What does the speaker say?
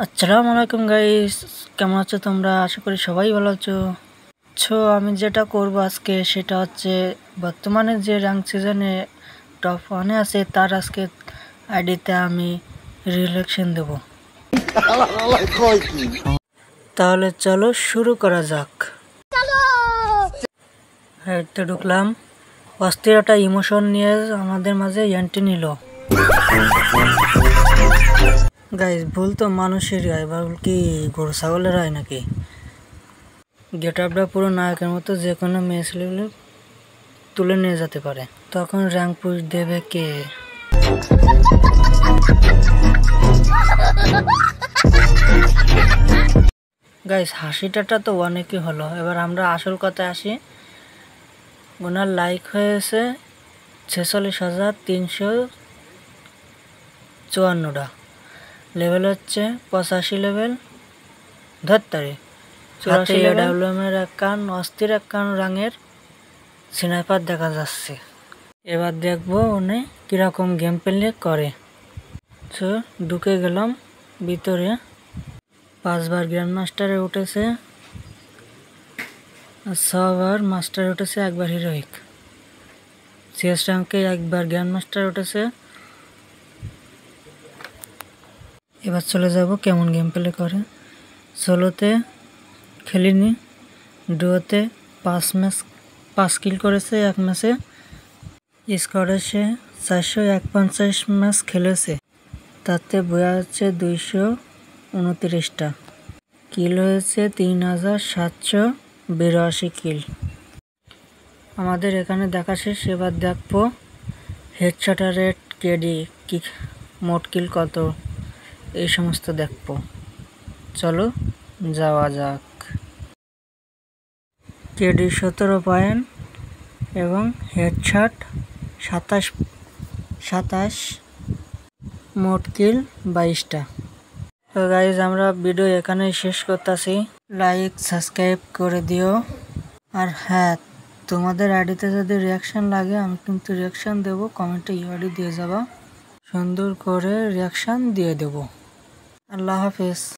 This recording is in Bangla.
আসসালামু আলাইকুম গাইস, কেমন আছো তোমরা? আশা করি সবাই ভালো আছো। আমি যেটা করব আজকে সেটা হচ্ছে বর্তমানে যে র্যাঙ্ক সিজনে টপ 1-এ আছে তার আজকে আইডিতে আমি রিলেকশন দেব। তাহলে চলো শুরু করা যাক। হেডতে ঢুকলাম, অস্থির একটা ইমোশন নিয়ে আমাদের মাঝে এন্ট্রি নিল। গাইস, ভুল তো মানুষেরই হয়, ভুল কি গরু ছাগলের হয় নাকি? গেট আপটা পুরো নায়কের মতো, যে কোনো মেয়ে ছেলে তুলে নিয়ে যেতে পারে। তখন র্যাঙ্ক পুশ দেবে কে? গাইস, হাসিটা তো অনেকই হলো, এবার আমরা আসল কথায় আসি। ওনার লাইক হয়েছে 46,354টা, লেভেল হচ্ছে 85 লেভেল। ধরতারি 84 এডাব্লিউএমের একখান অস্থির একখান রঙের স্নাইপার দেখা যাচ্ছে। এবার দেখবো উনি কিরকম গেম প্লে করে। ঢুকে গেলাম ভিতরে। 5 বার গ্র্যান্ড মাস্টারে উঠেছে, 6 বার মাস্টারে উঠেছে, 1 বার হিরোইক। সিএস র্যাঙ্কে 1 বার গ্র্যান্ড মাস্টার উঠেছে। এবার চলে যাব কেমন গেম প্লে করে। সোলোতে খেলিনি, ডুয়োতে 5 কিল করেছে 1 ম্যাচে। স্কোয়াডে সে 451 ম্যাচ খেলেছে, তাতে বয়া হচ্ছে 229টা। কিল হয়েছে 3782 কিল। আমাদের এখানে দেখা শেষ, এবার দেখবো হেডশটের রেট, কেডি, কি মোট কিল কত, এই সমস্ত দেখবো। চলো যাওয়া যাক। কেডি 17 পয়েন্ট এবং হেডশট 27, মোট কিল 22টা। তো গাইজ, আমরা ভিডিও এখানেই শেষ করতেছি। লাইক সাবস্ক্রাইব করে দিও। আর হ্যাঁ, তোমাদের আইডিতে যদি রিয়াকশান লাগে আমি কিন্তু রিয়াকশান দেবো, কমেন্টে ইউআইডি দিয়ে যাবা, সুন্দর করে রিয়াকশান দিয়ে দেবো। আল্লাহ হাফেজ।